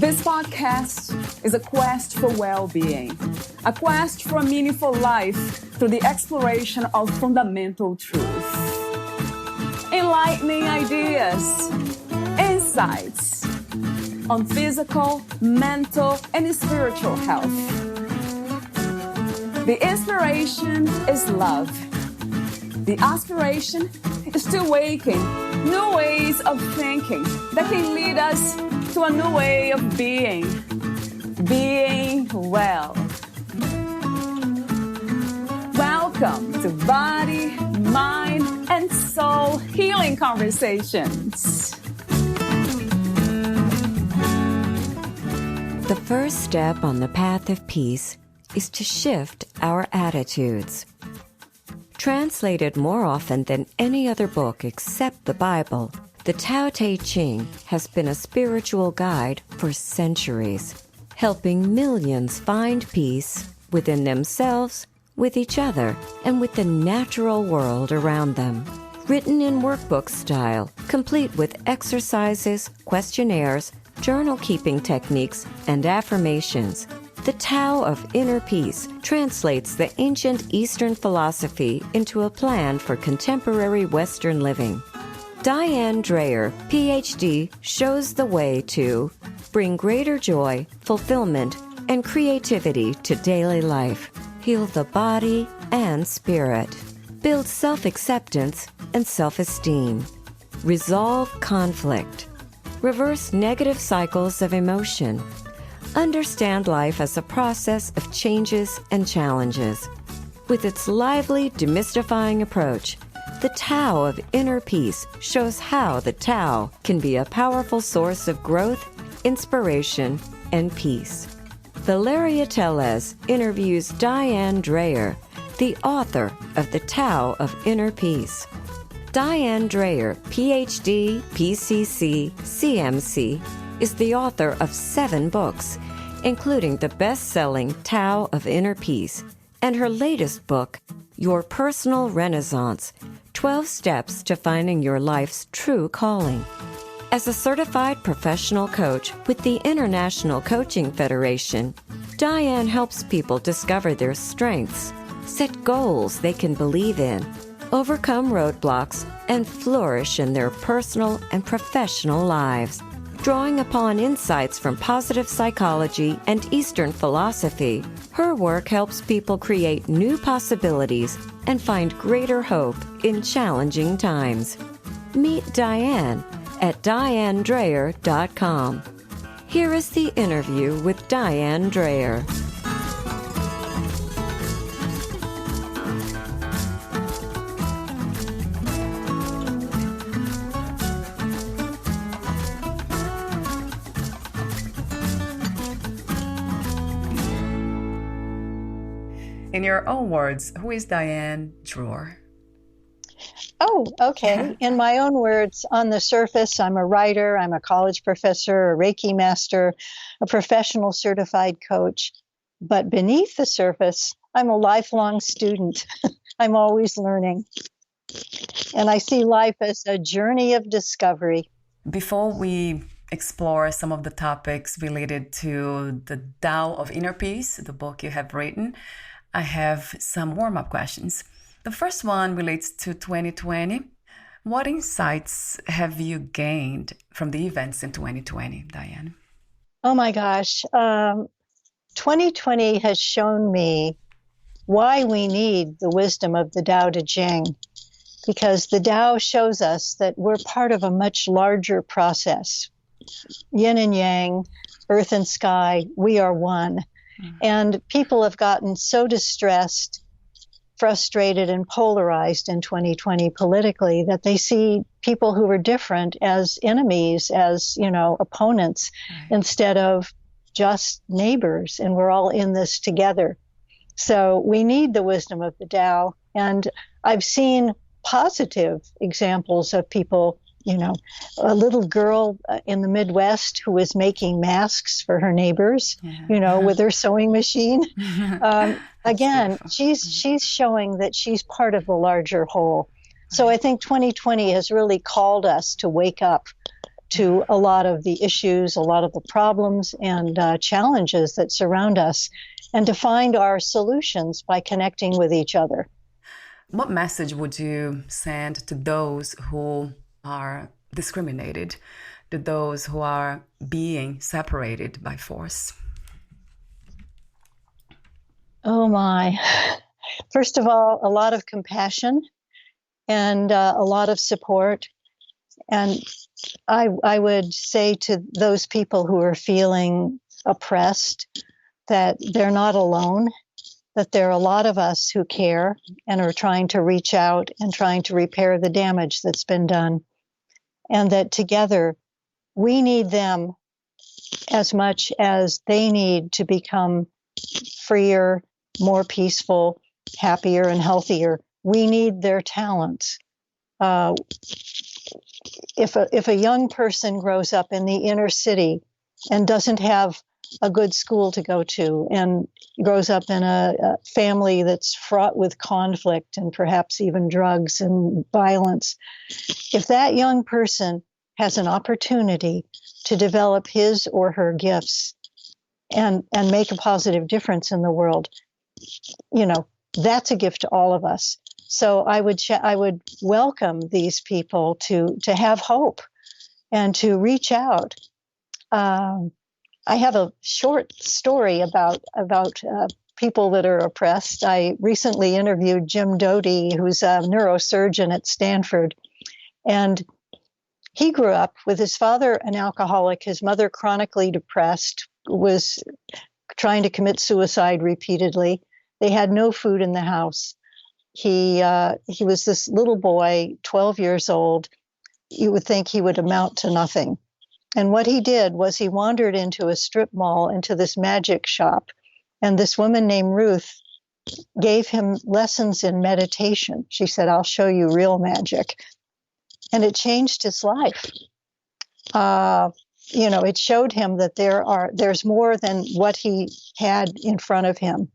This podcast is a quest for well-being, a quest for a meaningful life through the exploration of fundamental truth. Enlightening ideas, insights on physical, mental, and spiritual health. The inspiration is love. The aspiration is to awaken new ways of thinking that can lead us to a new way of being well. Welcome to Body, Mind, and Soul Healing Conversations. The first step on the path of peace is to shift our attitudes. Translated more often than any other book except the Bible, the Tao Te Ching has been a spiritual guide for centuries, helping millions find peace within themselves, with each other, and with the natural world around them. Written in workbook style, complete with exercises, questionnaires, journal-keeping techniques, and affirmations, the Tao of Inner Peace translates the ancient Eastern philosophy into a plan for contemporary Western living. Diane Dreher, Ph.D., shows the way to bring greater joy, fulfillment, and creativity to daily life, heal the body and spirit, build self-acceptance and self-esteem, resolve conflict, reverse negative cycles of emotion, understand life as a process of changes and challenges. With its lively, demystifying approach, the Tao of Inner Peace shows how the Tao can be a powerful source of growth, inspiration, and peace. Valeria Teles interviews Diane Dreher, the author of the Tao of Inner Peace. Diane Dreher, Ph.D., PCC, CMC, is the author of 7 books, including the best-selling Tao of Inner Peace, and her latest book, Your Personal Renaissance, 12 Steps to Finding Your Life's True Calling. As a certified professional coach with the International Coaching Federation, Diane helps people discover their strengths, set goals they can believe in, overcome roadblocks, and flourish in their personal and professional lives. Drawing upon insights from positive psychology and Eastern philosophy, her work helps people create new possibilities and find greater hope in challenging times. Meet Diane at DianeDreher.com. Here is the interview with Diane Dreher. In your own words, who is Diane Dreher? Oh, okay. In my own words, on the surface, I'm a writer, I'm a college professor, a Reiki master, a professional certified coach. But beneath the surface, I'm a lifelong student. I'm always learning. And I see life as a journey of discovery. Before we explore some of the topics related to the Tao of Inner Peace, the book you have written, I have some warm-up questions. The first one relates to 2020. What insights have you gained from the events in 2020, Diane? Oh my gosh. 2020 has shown me why we need the wisdom of the Tao Te Ching, because the Tao shows us that we're part of a much larger process. Yin and yang, earth and sky, we are one. And people have gotten so distressed, frustrated, and polarized in 2020 politically that they see people who are different as enemies, as, opponents, instead of just neighbors. And we're all in this together. So we need the wisdom of the Tao. And I've seen positive examples of people, a little girl in the Midwest who was making masks for her neighbors, with her sewing machine. Again, she's showing that she's part of the larger whole. So I think 2020 has really called us to wake up to a lot of the issues, a lot of the problems and challenges that surround us, and to find our solutions by connecting with each other. What message would you send to those who are discriminated, to those who are being separated by force? Oh my. First of all, a lot of compassion and a lot of support. And I would say to those people who are feeling oppressed that they're not alone, that there are a lot of us who care and are trying to reach out and trying to repair the damage that's been done. And that together we need them as much as they need to become freer, more peaceful, happier, and healthier. We need their talents. If a young person grows up in the inner city and doesn't have a good school to go to and grows up in a family that's fraught with conflict and perhaps even drugs and violence, if that young person has an opportunity to develop his or her gifts and make a positive difference in the world, that's a gift to all of us. So I would welcome these people to have hope and to reach out. I have a short story about people that are oppressed. I recently interviewed Jim Doty, who's a neurosurgeon at Stanford, and he grew up with his father an alcoholic, his mother chronically depressed, was trying to commit suicide repeatedly. They had no food in the house. He was this little boy, 12 years old. You would think he would amount to nothing. And what he did was he wandered into a strip mall, into this magic shop. And this woman named Ruth gave him lessons in meditation. She said, "I'll show you real magic." And it changed his life. It showed him that there's more than what he had in front of him.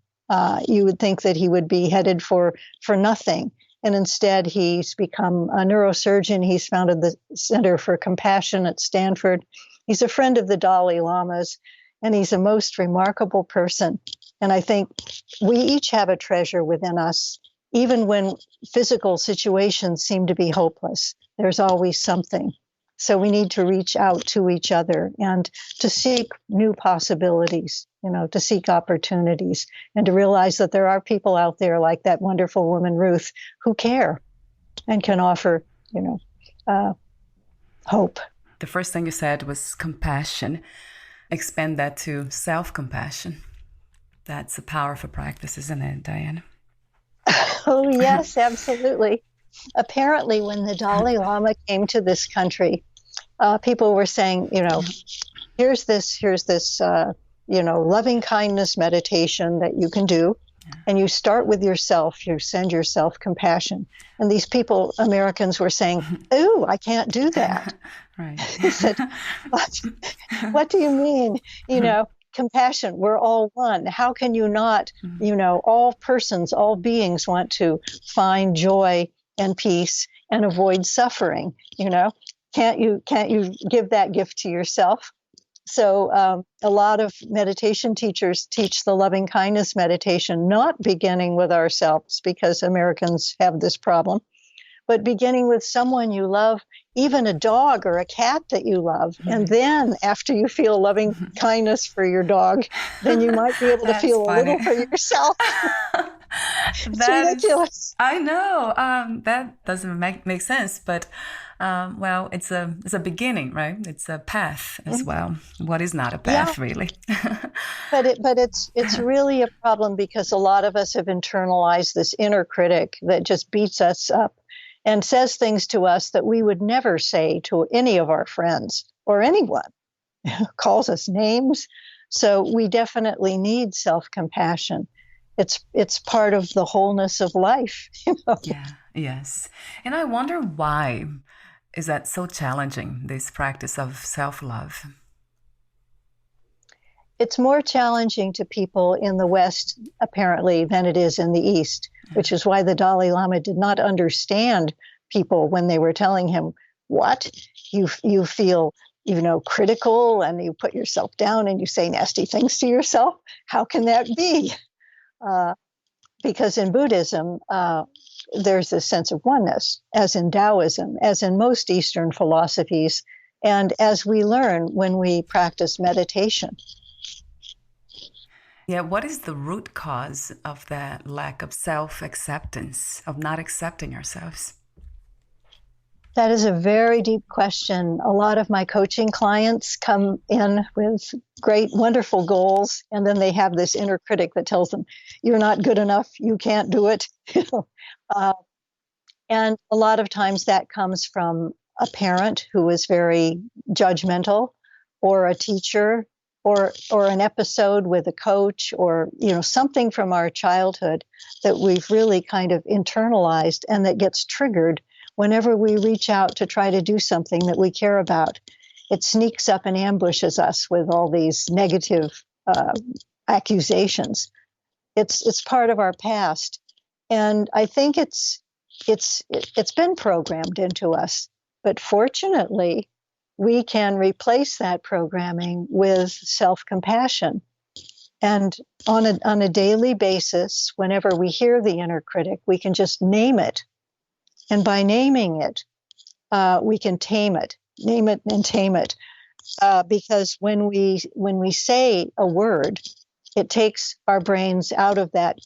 You would think that he would be headed for nothing. And instead, he's become a neurosurgeon. He's founded the Center for Compassion at Stanford. He's a friend of the Dalai Lamas, and he's a most remarkable person. And I think we each have a treasure within us. Even when physical situations seem to be hopeless, there's always something. So we need to reach out to each other and to seek new possibilities, to seek opportunities, and to realize that there are people out there like that wonderful woman, Ruth, who care and can offer, hope. The first thing you said was compassion. Expand that to self-compassion. That's a powerful practice, isn't it, Diane? Oh, yes, absolutely. Apparently, when the Dalai Lama came to this country, people were saying, here's this, loving kindness meditation that you can do. And you start with yourself. You send yourself compassion. And these people, Americans, were saying, "Ooh, I can't do that." Right. He said, what do you mean? Compassion, we're all one. How can you not, all persons, all beings want to find joy and peace and avoid suffering? Can't you give that gift to yourself? So a lot of meditation teachers teach the loving kindness meditation, not beginning with ourselves, because Americans have this problem, but beginning with someone you love, even a dog or a cat that you love. And then after you feel loving kindness for your dog, then you might be able to feel funny. A little for yourself. It's ridiculous. I know. That doesn't make sense, but it's a beginning, right? It's a path as well. What is not a path, really? But it's really a problem because a lot of us have internalized this inner critic that just beats us up and says things to us that we would never say to any of our friends or anyone. Calls us names. So we definitely need self-compassion. It's part of the wholeness of life. Yeah, yes. And I wonder why is that so challenging, this practice of self-love? It's more challenging to people in the West, apparently, than it is in the East, which is why the Dalai Lama did not understand people when they were telling him, what? You feel critical, and you put yourself down and you say nasty things to yourself. How can that be? Because in Buddhism, there's this sense of oneness, as in Taoism, as in most Eastern philosophies, and as we learn when we practice meditation. Yeah, what is the root cause of that lack of self-acceptance, of not accepting ourselves? That is a very deep question. A lot of my coaching clients come in with great, wonderful goals, and then they have this inner critic that tells them, you're not good enough, you can't do it. And a lot of times that comes from a parent who is very judgmental, or a teacher, or an episode with a coach, or something from our childhood that we've really kind of internalized and that gets triggered whenever we reach out to try to do something that we care about. It sneaks up and ambushes us with all these negative accusations. It's part of our past, and I think it's been programmed into us. But fortunately, we can replace that programming with self-compassion. And on a daily basis, whenever we hear the inner critic, we can just name it. And by naming it, we can tame it, name it and tame it. Because when we say a word, it takes our brains out of that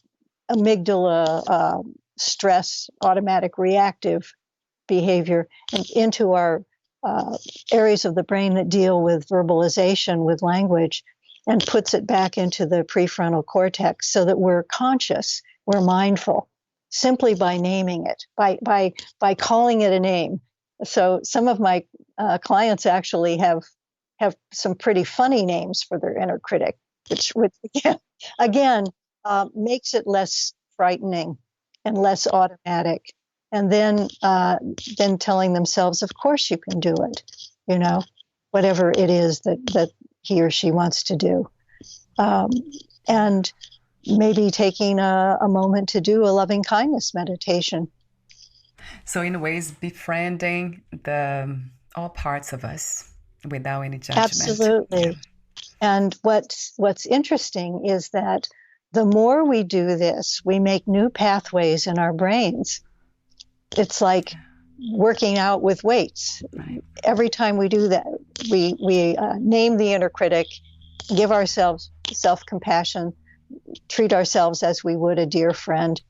amygdala stress, automatic reactive behavior, and into our areas of the brain that deal with verbalization, with language, and puts it back into the prefrontal cortex so that we're conscious, we're mindful, simply by naming it, by calling it a name. So some of my clients actually have some pretty funny names for their inner critic, which again makes it less frightening and less automatic. And then telling themselves, of course you can do it, whatever it is that he or she wants to do. And maybe taking a moment to do a loving kindness meditation. So in a way, it's befriending all parts of us without any judgment. Absolutely. Yeah. And what's interesting is that the more we do this, we make new pathways in our brains. It's like working out with weights. Right. Every time we do that, we name the inner critic, give ourselves self-compassion, treat ourselves as we would a dear friend.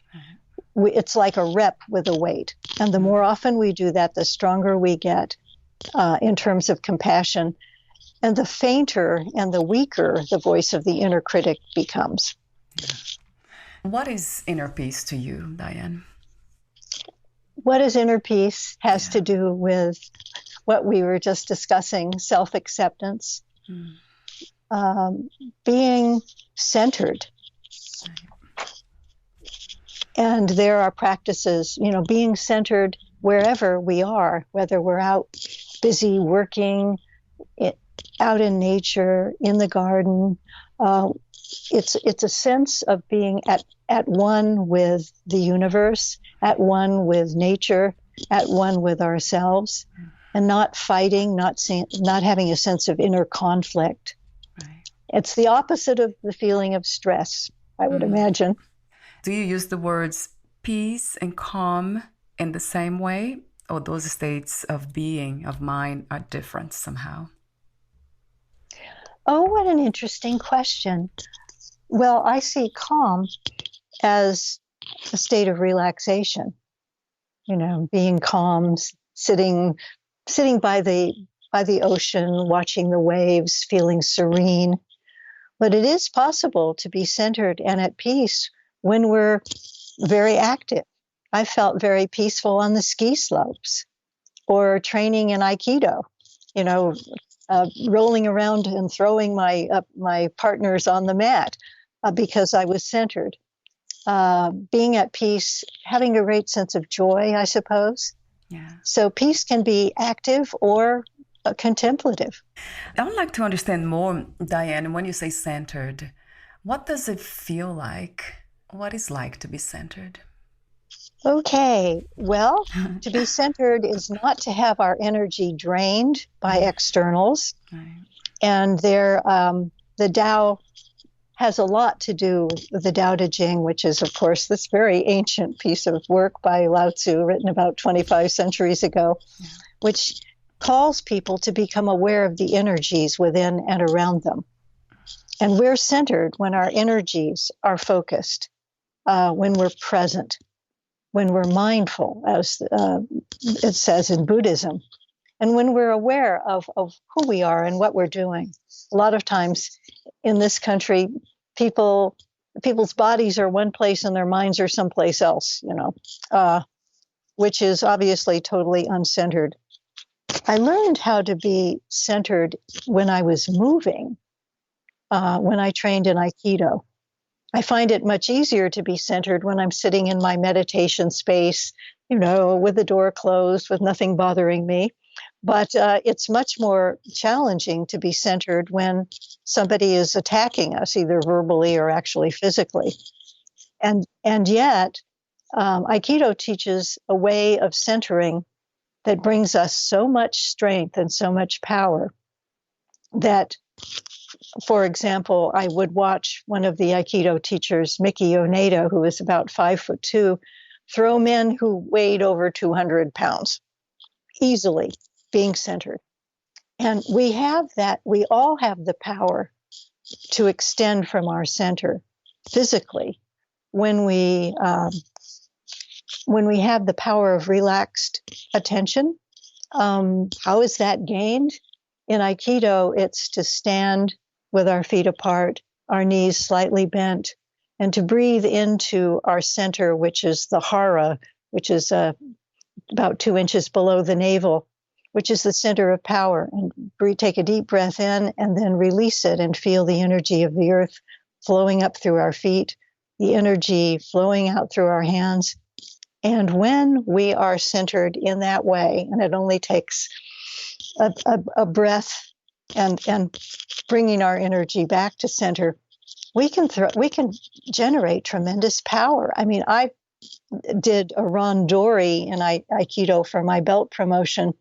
It's like a rep with a weight. And the more often we do that, the stronger we get in terms of compassion. And the fainter and the weaker the voice of the inner critic becomes. Yeah. What is inner peace to you, Diane? What is inner peace has to do with what we were just discussing, self-acceptance, being centered. And there are practices, being centered wherever we are, whether we're out busy working, out in nature, in the garden. It's a sense of being at one with the universe, at one with nature, at one with ourselves, and not fighting, not having a sense of inner conflict. Right. It's the opposite of the feeling of stress, I would imagine. Do you use the words peace and calm in the same way, or those states of being, of mind, are different somehow? Oh, what an interesting question. Well, I see calm as a state of relaxation. Being calm, sitting by the ocean, watching the waves, feeling serene. But it is possible to be centered and at peace when we're very active. I felt very peaceful on the ski slopes, or training in Aikido, rolling around and throwing my partners on the mat because I was centered. Being at peace, having a great sense of joy, I suppose. Yeah. So peace can be active or contemplative. I would like to understand more, Diane, when you say centered, what does it feel like? What is like to be centered? Okay, well, to be centered is not to have our energy drained by externals. Right. And the Tao has a lot to do with the Tao Te Ching, which is, of course, this very ancient piece of work by Lao Tzu, written about 25 centuries ago, which calls people to become aware of the energies within and around them. And we're centered when our energies are focused, when we're present, when we're mindful, as it says in Buddhism, and when we're aware of who we are and what we're doing. A lot of times in this country, people's bodies are one place and their minds are someplace else, which is obviously totally uncentered. I learned how to be centered when I was moving, when I trained in Aikido. I find it much easier to be centered when I'm sitting in my meditation space, with the door closed, with nothing bothering me. But it's much more challenging to be centered when somebody is attacking us, either verbally or actually physically. And yet, Aikido teaches a way of centering that brings us so much strength and so much power that, for example, I would watch one of the Aikido teachers, Miki Oneda, who is about 5'2", throw men who weighed over 200 pounds easily, being centered. And we all have the power to extend from our center physically when we have the power of relaxed attention. How is that gained? In Aikido, it's to stand with our feet apart, our knees slightly bent, and to breathe into our center, which is the hara, which is about 2 inches below the navel, which is the center of power. And take a deep breath in and then release it and feel the energy of the earth flowing up through our feet, the energy flowing out through our hands. And when we are centered in that way, and it only takes a breath and bringing our energy back to center, we can generate tremendous power. I mean, I did a randori in Aikido for my belt promotion,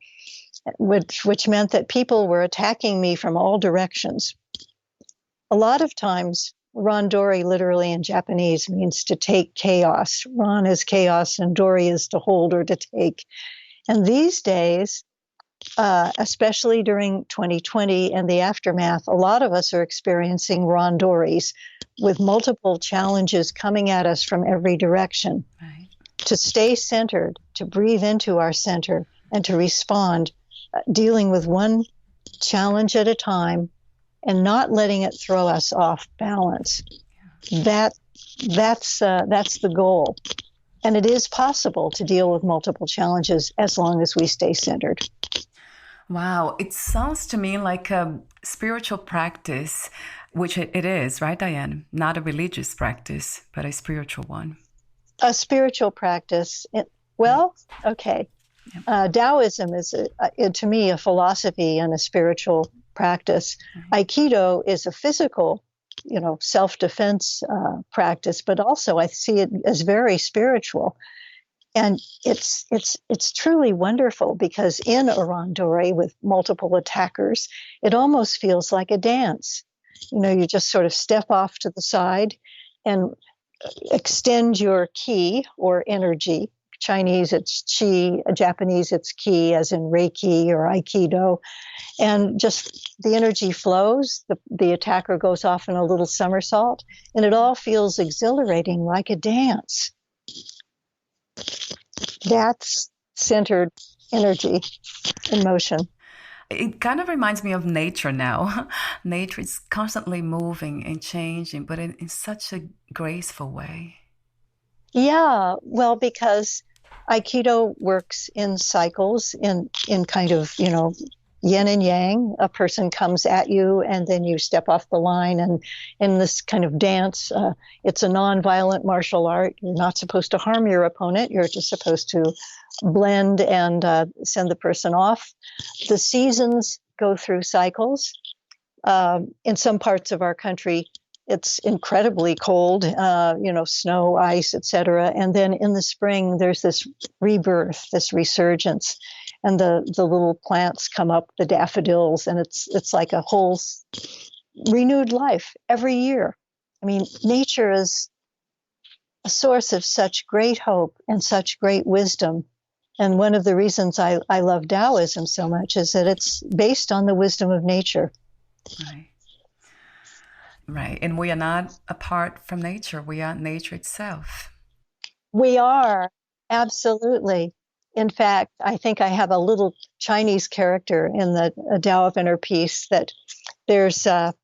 which meant that people were attacking me from all directions. A lot of times, randori literally in Japanese means to take chaos. Ran is chaos and dori is to hold or to take. And these days, especially during 2020 and the aftermath, a lot of us are experiencing randoris with multiple challenges coming at us from every direction. Right. To stay centered, to breathe into our center, and to respond, dealing with one challenge at a time and not letting it throw us off balance. That's the goal. And it is possible to deal with multiple challenges as long as we stay centered. Wow, it sounds to me like a spiritual practice, which it is, right, Diane? Not a religious practice, but a spiritual one. A spiritual practice. Okay. Taoism is, to me, a philosophy and a spiritual practice. Aikido is a physical, self-defense practice, but also I see it as very spiritual. And it's truly wonderful because in a randori with multiple attackers, it almost feels like a dance. You just sort of step off to the side and extend your ki or energy. Chinese, it's chi. Japanese, it's ki, as in Reiki or Aikido. And just the energy flows. The attacker goes off in a little somersault, and it all feels exhilarating, like a dance. That's centered energy in motion. It kind of reminds me of nature now. Nature is constantly moving and changing, but in such a graceful way. Yeah, well, because Aikido works in cycles, in kind of, yin and yang. A person comes at you and then you step off the line. And in this kind of dance, it's a non-violent martial art. You're not supposed to harm your opponent. You're just supposed to blend and send the person off. The seasons go through cycles. In some parts of our country, it's incredibly cold, snow, ice, etc. And then in the spring, there's this rebirth, this resurgence, and the little plants come up, the daffodils, and it's like a whole renewed life every year. I mean, nature is a source of such great hope and such great wisdom. And one of the reasons I love Taoism so much is that it's based on the wisdom of nature. Right. Right. And we are not apart from nature. We are nature itself. We are, absolutely. In fact, I think I have a little Chinese character in the Tao of Inner Peace that there's, the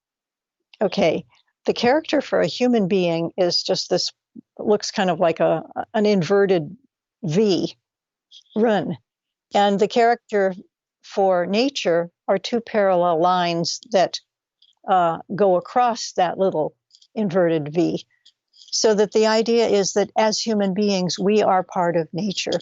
character for a human being is just this, looks kind of like an inverted V, run. And the character for nature are two parallel lines that go across that little inverted V. So that the idea is that as human beings, we are part of nature.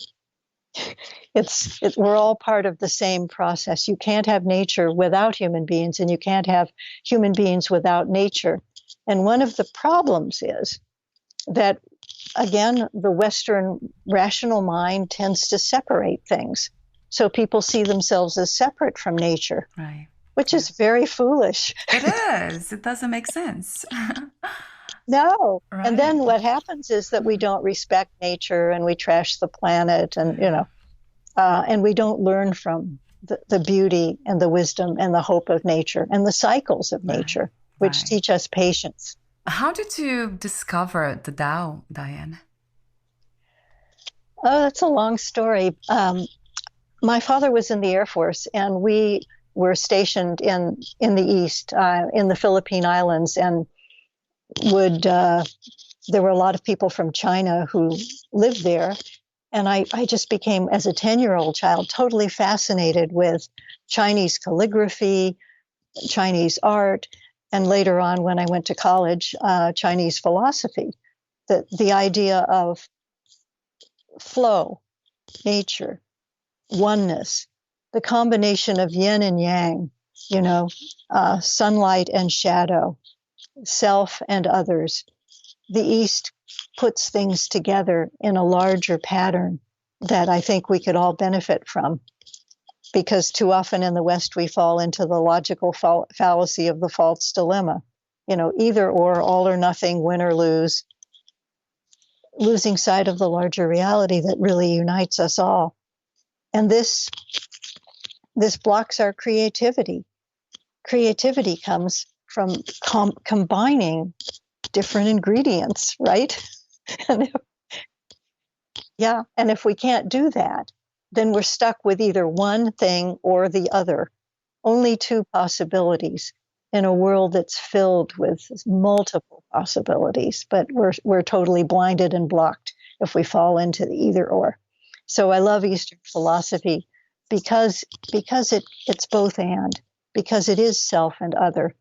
We're all part of the same process. You can't have nature without human beings, and you can't have human beings without nature. And one of the problems is that, again, the Western rational mind tends to separate things. So people see themselves as separate from nature, right? Which is very foolish. It is. It doesn't make sense. No. Right. And then what happens is that we don't respect nature and we trash the planet and, and we don't learn from the beauty and the wisdom and the hope of nature and the cycles of nature, which teach us patience. How did you discover the Tao, Diane? Oh, that's a long story. My father was in the Air Force, and we were stationed in the East, in the Philippine Islands, and there were a lot of people from China who lived there. And I just became, as a 10-year-old child, totally fascinated with Chinese calligraphy, Chinese art, and later on, when I went to college, Chinese philosophy. The idea of flow, nature, oneness, the combination of yin and yang, sunlight and shadow, self and others. The East puts things together in a larger pattern that I think we could all benefit from, because too often in the West we fall into the logical fallacy of the false dilemma, either or, all or nothing, win or lose, losing sight of the larger reality that really unites us all. And this blocks our creativity. Creativity comes from combining different ingredients, right? And if we can't do that, then we're stuck with either one thing or the other. Only two possibilities in a world that's filled with multiple possibilities, but we're totally blinded and blocked if we fall into the either or. So I love Eastern philosophy because it's both and, because it is self and other,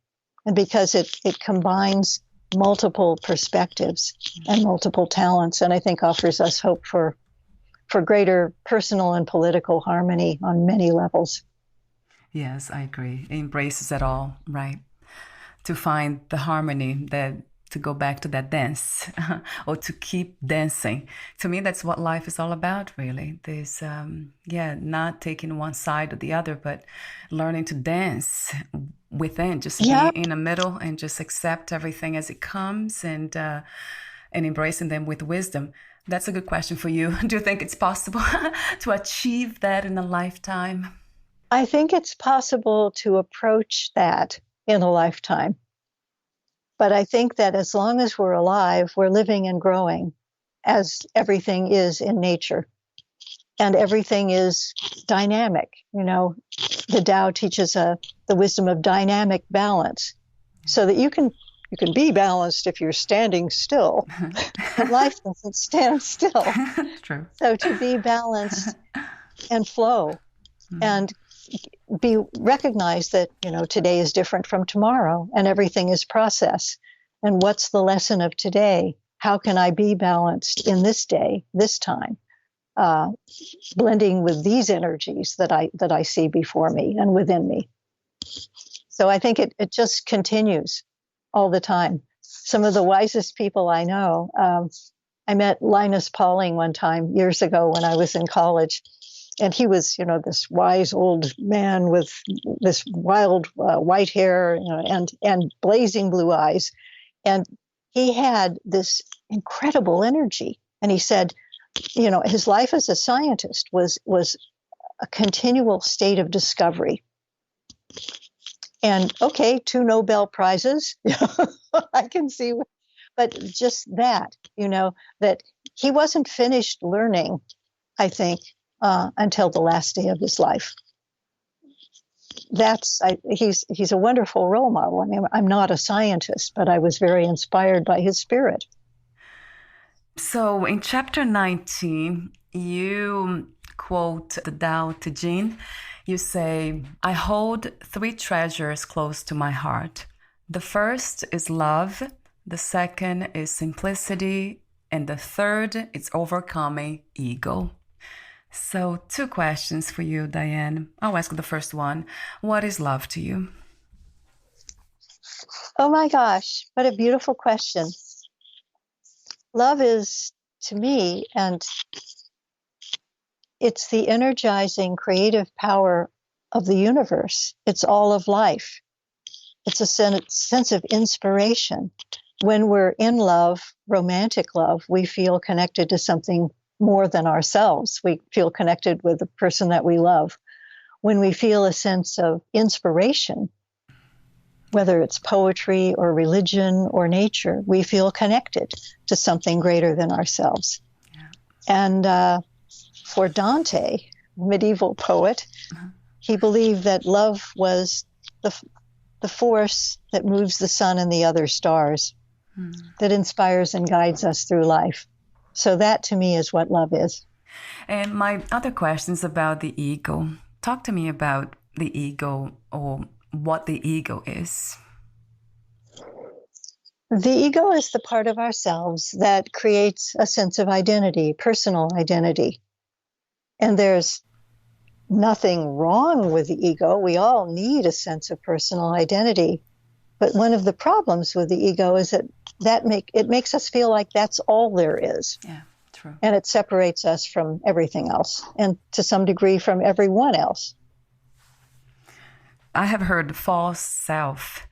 and because it combines multiple perspectives and multiple talents, and I think offers us hope for greater personal and political harmony on many levels. Yes, I agree. It embraces it all, right? To find the harmony, to go back to that dance or to keep dancing. To me, that's what life is all about, really. There's, not taking one side or the other, but learning to dance within, just be in the middle and just accept everything as it comes and embracing them with wisdom. That's a good question for you. Do you think it's possible to achieve that in a lifetime? I think it's possible to approach that in a lifetime. But I think that as long as we're alive, we're living and growing, as everything is in nature. And everything is dynamic. The Tao teaches the wisdom of dynamic balance, so that you can be balanced if you're standing still. But life doesn't stand still. True. So to be balanced and flow and recognize that, today is different from tomorrow and everything is process. And what's the lesson of today? How can I be balanced in this day, this time, blending with these energies that I see before me and within me? So I think it just continues all the time. some of the wisest people I know. I met Linus Pauling one time years ago when I was in college. And he was, this wise old man with this wild white hair, and blazing blue eyes. And he had this incredible energy. And he said, his life as a scientist was a continual state of discovery. And okay, 2 Nobel Prizes, I can see, but just that, that he wasn't finished learning, I think, until the last day of his life. He's a wonderful role model. I mean, I'm not a scientist, but I was very inspired by his spirit. So in chapter 19, you quote the Tao Te Ching. You say, I hold 3 treasures close to my heart. The first is love, the second is simplicity, and the third is overcoming ego. So 2 questions for you, Diane. I'll ask the first one. What is love to you? Oh my gosh, what a beautiful question. Love is, to me, and it's the energizing creative power of the universe. It's all of life. It's a sense of inspiration. When we're in love, romantic love, we feel connected to something more than ourselves. We feel connected with the person that we love. When we feel a sense of inspiration, whether it's poetry or religion or nature, we feel connected to something greater than ourselves. Yeah. And for Dante, medieval poet, he believed that love was the force that moves the sun and the other stars, that inspires and guides us through life. So that, to me, is what love is. And my other question is about the ego. Talk to me about the ego, or what the ego is. The ego is the part of ourselves that creates a sense of identity, personal identity. And there's nothing wrong with the ego. We all need a sense of personal identity. But one of the problems with the ego is that it makes us feel like that's all there is. Yeah, true. And it separates us from everything else, and to some degree from everyone else. I have heard false self.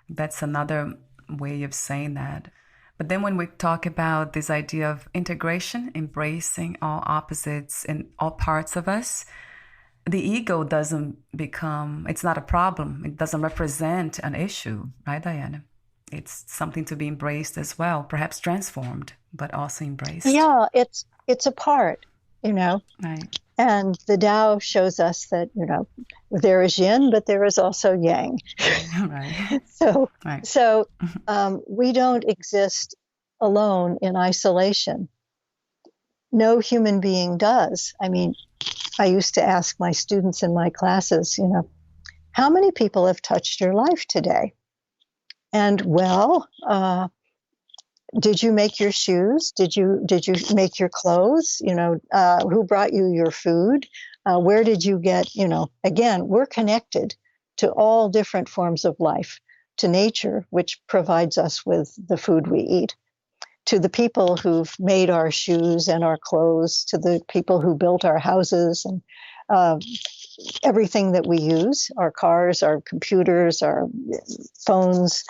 That's another way of saying that. But then when we talk about this idea of integration, embracing all opposites in all parts of us, the ego it's not a problem. It doesn't represent an issue, right, Diana? It's something to be embraced as well, perhaps transformed, but also embraced. Yeah, it's a part, Right. And the Tao shows us that, there is yin, but there is also yang. Right. So we don't exist alone in isolation. No human being does. I mean, I used to ask my students in my classes, how many people have touched your life today? And did you make your shoes? Did you make your clothes? Who brought you your food? Where did you get, again, we're connected to all different forms of life, to nature, which provides us with the food we eat, to the people who've made our shoes and our clothes, to the people who built our houses and everything that we use, our cars, our computers, our phones.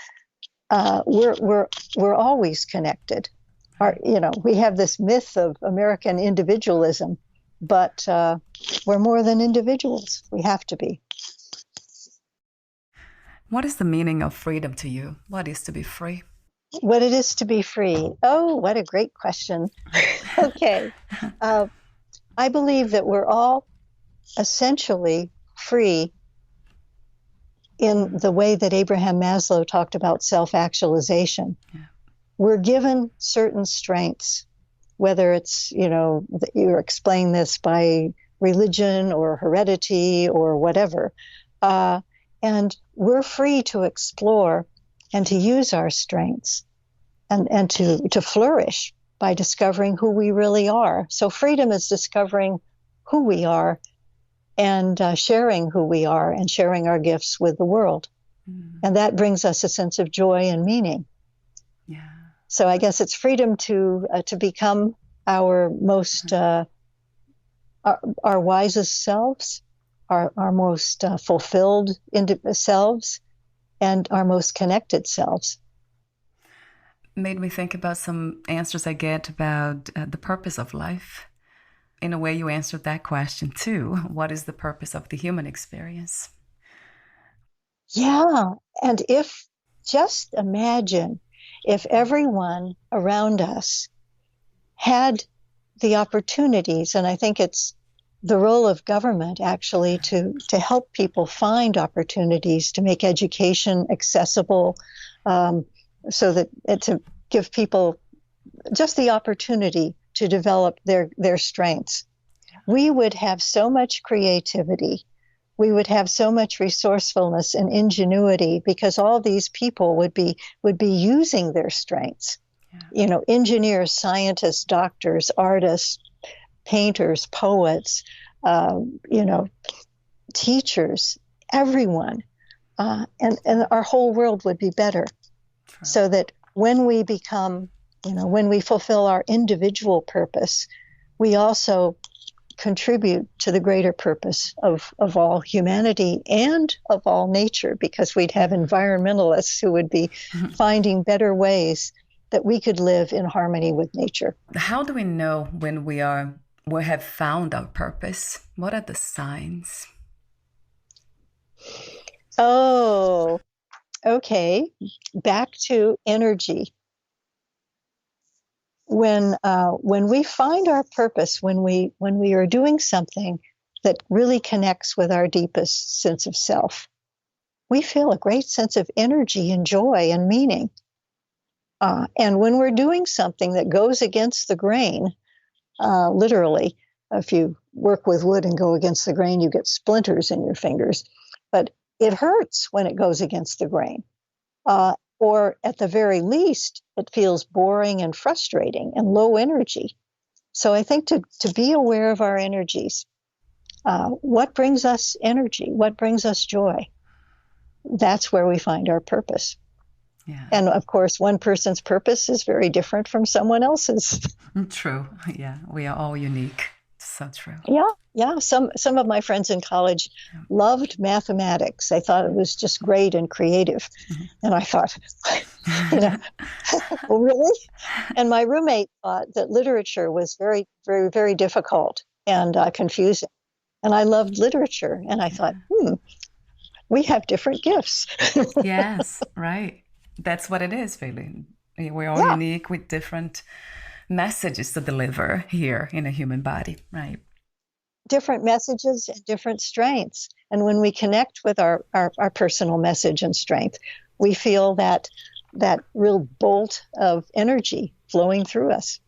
We're always connected. We have this myth of American individualism, but we're more than individuals. We have to be. What is the meaning of freedom to you? What is to be free? What it is to be free? Oh, what a great question. Okay. I believe that we're all essentially free in the way that Abraham Maslow talked about self-actualization. Yeah. We're given certain strengths, whether it's, you explain this by religion or heredity or whatever. And we're free to explore and to use our strengths and to flourish by discovering who we really are. So freedom is discovering who we are and sharing who we are and sharing our gifts with the world. Mm. And that brings us a sense of joy and meaning. Yeah. So I guess it's freedom to become our most our wisest selves, our most fulfilled selves, and our most connected selves. Made me think about some answers I get about the purpose of life. In a way, you answered that question too. What is the purpose of the human experience? Yeah. And just imagine if everyone around us had the opportunities, and I think it's the role of government actually to help people find opportunities to make education accessible, so that to give people just the opportunity to develop their strengths. We would have so much creativity. We would have so much resourcefulness and ingenuity because all these people would be using their strengths. Yeah. Engineers, scientists, doctors, artists, painters, poets, teachers, everyone. And our whole world would be better. True. So that when we become, when we fulfill our individual purpose, we also contribute to the greater purpose of all humanity and of all nature, because we'd have environmentalists who would be finding better ways that we could live in harmony with nature. How do we know when we have found our purpose? What are the signs? Oh, okay. Back to energy. When we find our purpose, when we are doing something that really connects with our deepest sense of self, we feel a great sense of energy and joy and meaning. And when we're doing something that goes against the grain, literally, if you work with wood and go against the grain, you get splinters in your fingers. But it hurts when it goes against the grain. Or at the very least, it feels boring and frustrating and low energy. So I think to be aware of our energies, what brings us energy, what brings us joy, that's where we find our purpose. Yeah. And of course, one person's purpose is very different from someone else's. True. Yeah, we are all unique. So true. Yeah. Some of my friends in college loved mathematics. They thought it was just great and creative. Mm-hmm. And I thought, well, really? And my roommate thought that literature was very, very, very difficult and confusing. And I loved literature. And I thought, we have different gifts. Yes, right. That's what it is, really. We're all unique with different messages to deliver here in a human body, right? Different messages and different strengths. And when we connect with our personal message and strength, we feel that real bolt of energy flowing through us.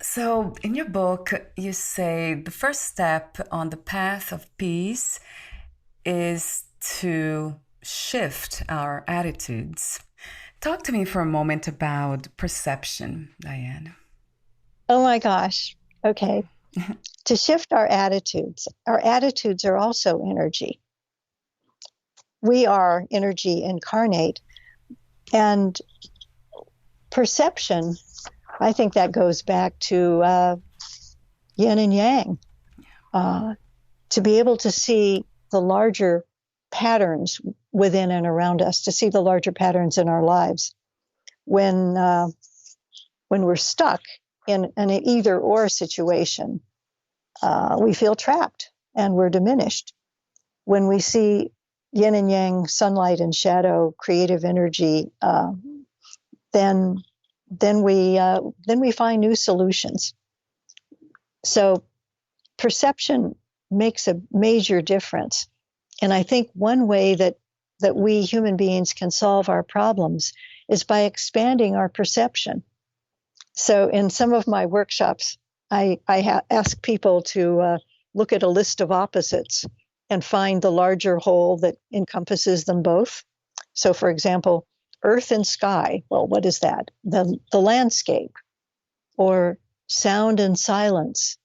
So in your book, you say the first step on the path of peace is to shift our attitudes. Talk to me for a moment about perception, Diane. Oh my gosh. Okay. To shift our attitudes are also energy. We are energy incarnate. And perception, I think that goes back to yin and yang. To be able to see the larger patterns within and around us, to see the larger patterns in our lives. When we're stuck in an either or situation, we feel trapped and we're diminished. When we see yin and yang, sunlight and shadow, creative energy, then we find new solutions. So perception makes a major difference. And I think one way that we human beings can solve our problems is by expanding our perception. So in some of my workshops, I ask people to look at a list of opposites and find the larger whole that encompasses them both. So for example, earth and sky, well, what is that? The landscape. Or sound and silence,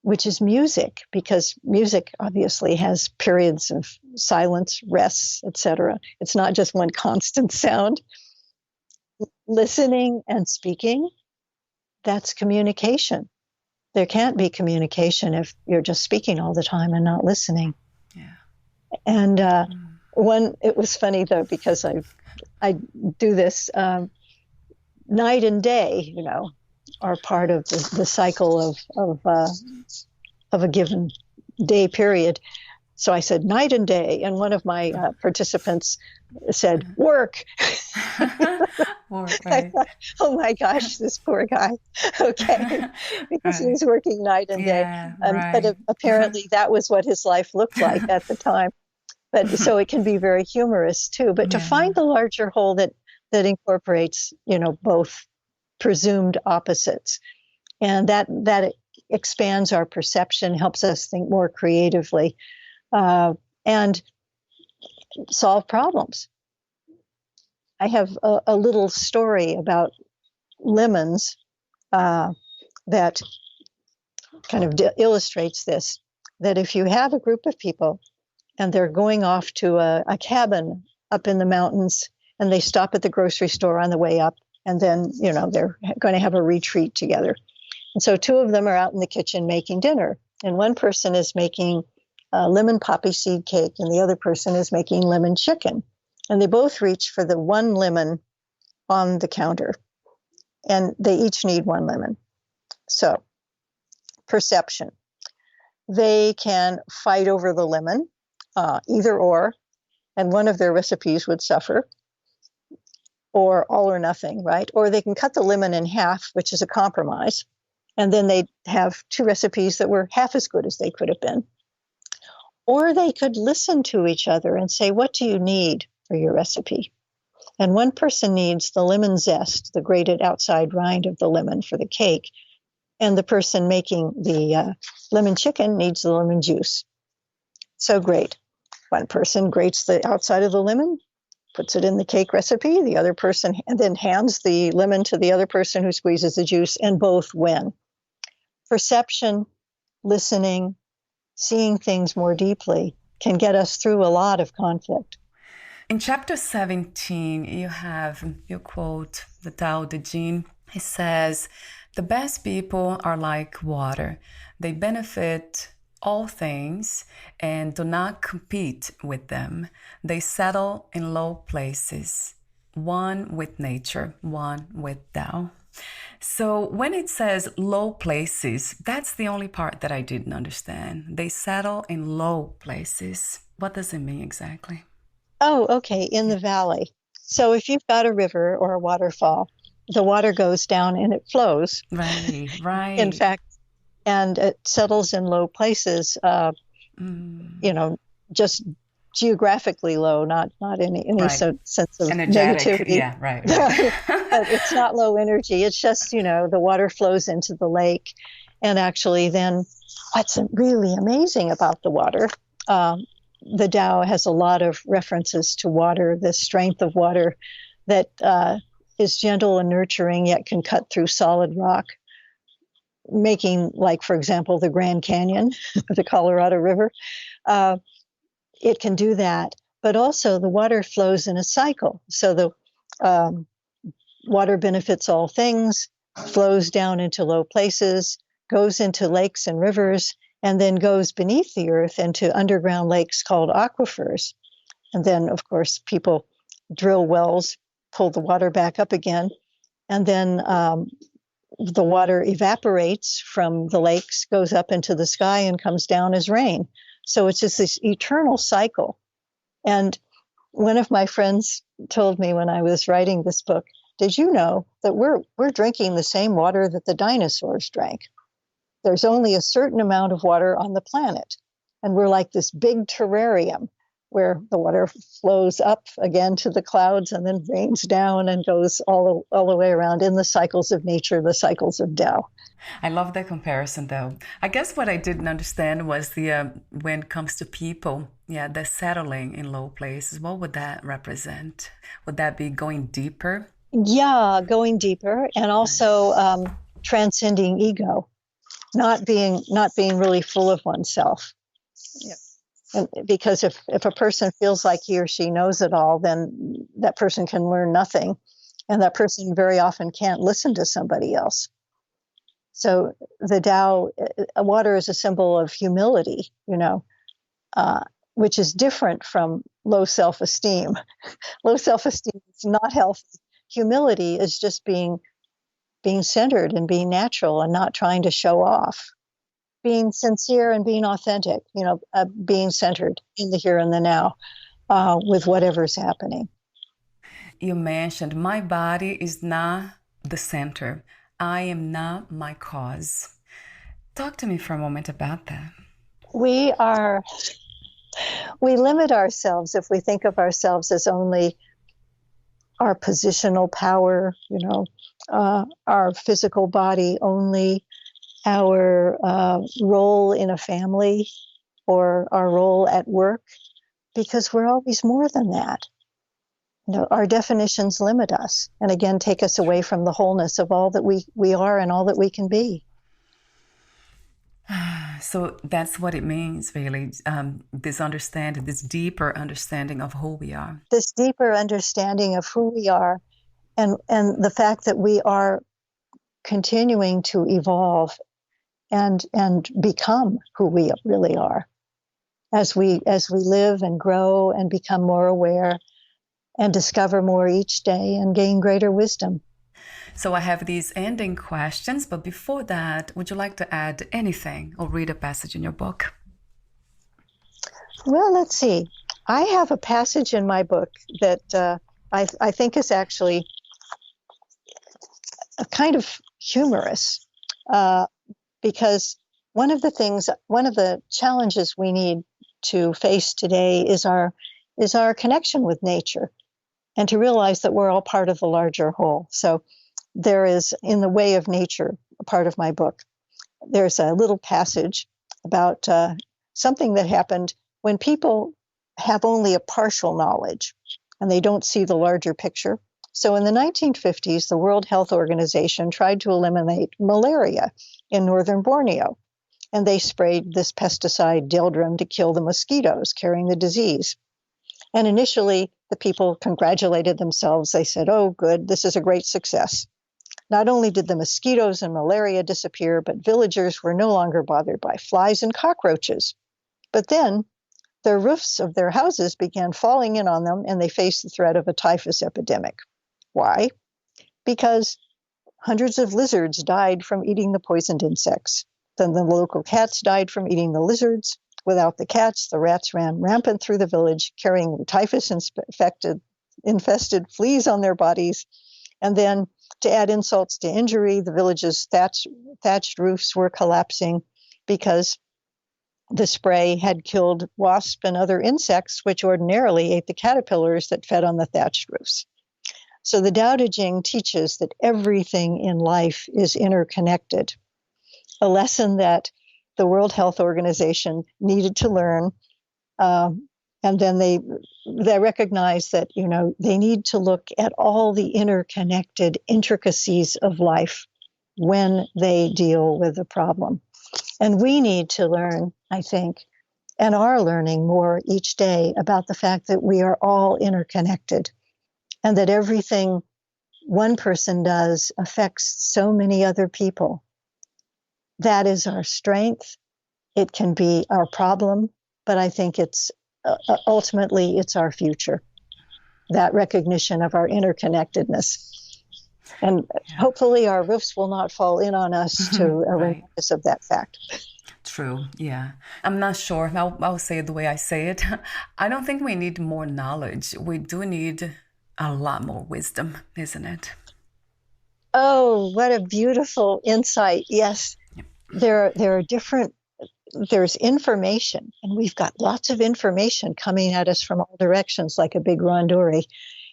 which is music, because music obviously has periods of silence, rests, etc. It's not just one constant sound. listening and speaking, that's communication. There can't be communication if you're just speaking all the time and not listening. Yeah. And it was funny though, because I do this night and day, are part of the cycle of a given day period. So I said night and day, and one of my participants said work. Work, right. Thought, oh my gosh, this poor guy. Okay, because he was working night and day. Right. But apparently that was what his life looked like at the time. But so it can be very humorous too. But to find the larger whole that incorporates, both presumed opposites, and that expands our perception, helps us think more creatively, and solve problems. I have a little story about lemons that kind of illustrates this, that if you have a group of people and they're going off to a cabin up in the mountains, and they stop at the grocery store on the way up, and then, they're going to have a retreat together. And so two of them are out in the kitchen making dinner, and one person is making lemon poppy seed cake, and the other person is making lemon chicken. And they both reach for the one lemon on the counter, and they each need one lemon. So, perception. They can fight over the lemon, either or, and one of their recipes would suffer, or all or nothing, right? Or they can cut the lemon in half, which is a compromise, and then they'd have two recipes that were half as good as they could have been. Or they could listen to each other and say, what do you need for your recipe? And one person needs the lemon zest, the grated outside rind of the lemon for the cake. And the person making the lemon chicken needs the lemon juice. So great. One person grates the outside of the lemon, puts it in the cake recipe. The other person and then hands the lemon to the other person who squeezes the juice, and both win. Perception, listening, seeing things more deeply can get us through a lot of conflict. In chapter 17, you quote the Tao Te Ching. It says, the best people are like water. They benefit all things and do not compete with them. They settle in low places, one with nature, one with Tao. So when it says low places, that's the only part that I didn't understand. They settle in low places. What does it mean exactly? Oh, okay. In the valley. So if you've got a river or a waterfall, the water goes down and it flows. Right. In fact, and it settles in low places, just geographically low, not in any sense of energetic. Negativity. Yeah, right. But it's not low energy. It's just, the water flows into the lake. And actually then what's really amazing about the water, the Tao has a lot of references to water, the strength of water that is gentle and nurturing, yet can cut through solid rock, making, like, for example, the Grand Canyon, the Colorado River. It can do that. But also the water flows in a cycle. So the water benefits all things, flows down into low places, goes into lakes and rivers, and then goes beneath the earth into underground lakes called aquifers. And then, of course, people drill wells, pull the water back up again, and then the water evaporates from the lakes, goes up into the sky, and comes down as rain. So it's just this eternal cycle. And one of my friends told me when I was writing this book, did you know that we're drinking the same water that the dinosaurs drank? There's only a certain amount of water on the planet. And we're like this big terrarium where the water flows up again to the clouds and then rains down and goes all the way around in the cycles of nature, the cycles of Tao. I love that comparison, though. I guess what I didn't understand was when it comes to people, the settling in low places. What would that represent? Would that be going deeper? Yeah, going deeper, and also transcending ego, not being really full of oneself. Yeah. And because if a person feels like he or she knows it all, then that person can learn nothing. And that person very often can't listen to somebody else. So the Tao, water is a symbol of humility, which is different from low self-esteem. Low self-esteem is not healthy. Humility is just being centered and being natural and not trying to show off. Being sincere and being authentic, being centered in the here and the now with whatever's happening. You mentioned my body is not the center. I am not my cause. Talk to me for a moment about that. We limit ourselves if we think of ourselves as only our positional power, our physical body, only our role in a family or our role at work, because we're always more than that. Our definitions limit us and again take us away from the wholeness of all that we are and all that we can be. So that's what it means, really, this deeper understanding of who we are. This deeper understanding of who we are and the fact that we are continuing to evolve and become who we really are as we live and grow and become more aware and discover more each day and gain greater wisdom. So I have these ending questions, but before that, would you like to add anything or read a passage in your book? Well, let's see. I have a passage in my book that I think is actually a kind of humorous because one of the challenges we need to face today is our connection with nature and to realize that we're all part of the larger whole. So there is, in the way of nature, a part of my book, there's a little passage about something that happened when people have only a partial knowledge and they don't see the larger picture. So in the 1950s, the World Health Organization tried to eliminate malaria in northern Borneo, and they sprayed this pesticide Dildrum to kill the mosquitoes carrying the disease. And initially, the people congratulated themselves. They said, "Oh, good, this is a great success." Not only did the mosquitoes and malaria disappear, but villagers were no longer bothered by flies and cockroaches. But then the roofs of their houses began falling in on them, and they faced the threat of a typhus epidemic. Why? Because hundreds of lizards died from eating the poisoned insects. Then the local cats died from eating the lizards. Without the cats, the rats ran rampant through the village, carrying typhus-infested fleas on their bodies. And then, to add insults to injury, the village's thatched roofs were collapsing because the spray had killed wasps and other insects, which ordinarily ate the caterpillars that fed on the thatched roofs. So the Tao Te Ching teaches that everything in life is interconnected, a lesson that the World Health Organization needed to learn. And then they recognize that, they need to look at all the interconnected intricacies of life when they deal with a problem. And we need to learn, I think, and are learning more each day about the fact that we are all interconnected and that everything one person does affects so many other people. That is our strength. It can be our problem, but I think it's ultimately it's our future, that recognition of our interconnectedness. And hopefully our roofs will not fall in on us to remind us of that fact. True, yeah. I'm not sure. I'll say it the way I say it. I don't think we need more knowledge. We do need a lot more wisdom, isn't it? Oh, what a beautiful insight. Yes, there are different, there's information, and we've got lots of information coming at us from all directions like a big rondori.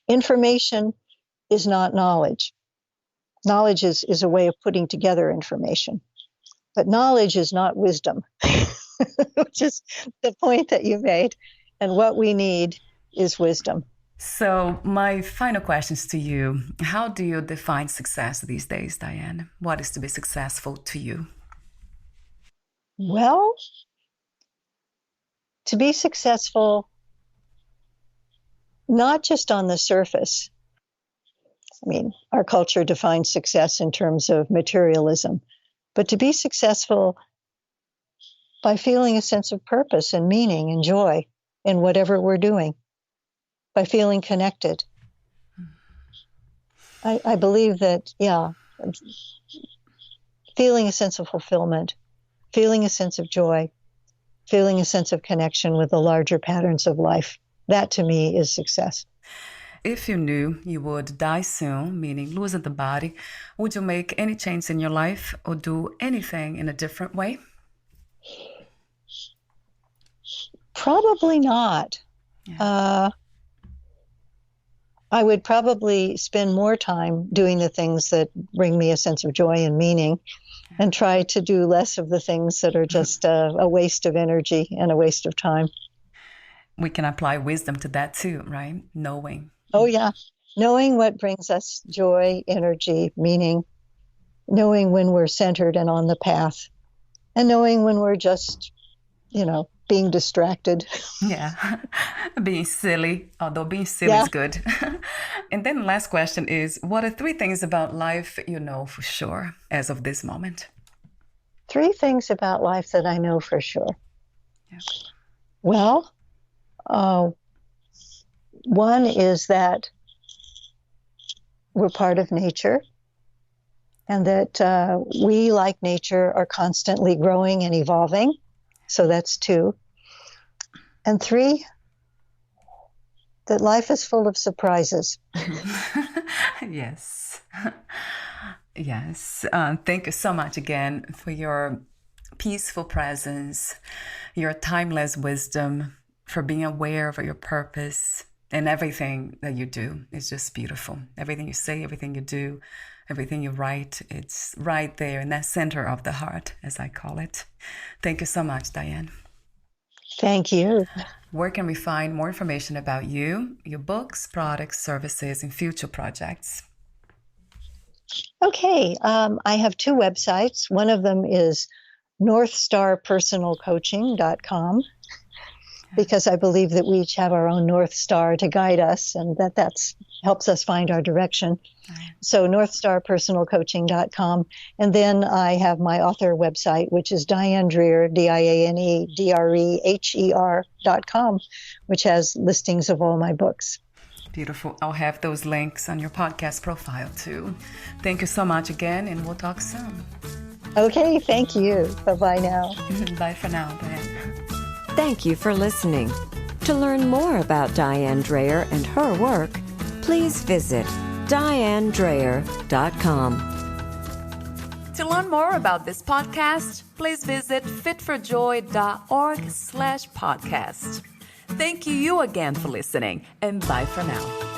Information is not knowledge. Knowledge is a way of putting together information. But knowledge is not wisdom, which is the point that you made. And what we need is wisdom. So my final questions to you. How do you define success these days, Diane? What is to be successful to you? Well, to be successful, not just on the surface, I mean, our culture defines success in terms of materialism, but to be successful by feeling a sense of purpose and meaning and joy in whatever we're doing, by feeling connected. I believe that, feeling a sense of fulfillment, feeling a sense of joy, feeling a sense of connection with the larger patterns of life, that to me is success. If you knew you would die soon, meaning losing the body, would you make any change in your life or do anything in a different way? Probably not. Yeah. I would probably spend more time doing the things that bring me a sense of joy and meaning, and try to do less of the things that are just a waste of energy and a waste of time. We can apply wisdom to that too, right? Knowing. Oh, yeah. Knowing what brings us joy, energy, meaning, knowing when we're centered and on the path, and knowing when we're just, being distracted. Yeah, being silly, although being silly is good. And then the last question is, what are 3 things about life you know for sure as of this moment? 3 things about life that I know for sure. Yeah. Well, one is that we're part of nature, and that we, like nature, are constantly growing and evolving. So that's 2. And 3, that life is full of surprises. Yes. Yes. Thank you so much again for your peaceful presence, your timeless wisdom, for being aware of your purpose, and everything that you do is just beautiful. Everything you say, everything you do, everything you write, it's right there in that center of the heart, as I call it. Thank you so much, Diane. Thank you. Where can we find more information about you, your books, products, services, and future projects? Okay. I have 2 websites. One of them is northstarpersonalcoaching.com, because I believe that we each have our own North Star to guide us, and that's helps us find our direction. Right. So northstarpersonalcoaching.com. And then I have my author website, which is Diane Dreher, DianeDreher.com, which has listings of all my books. Beautiful. I'll have those links on your podcast profile too. Thank you so much again, and we'll talk soon. Okay, thank you. Bye-bye now. Bye for now, Diane. Thank you for listening. To learn more about Diane Dreher and her work, please visit DianeDreher.com. To learn more about this podcast, please visit fitforjoy.org/podcast. Thank you again for listening, and bye for now.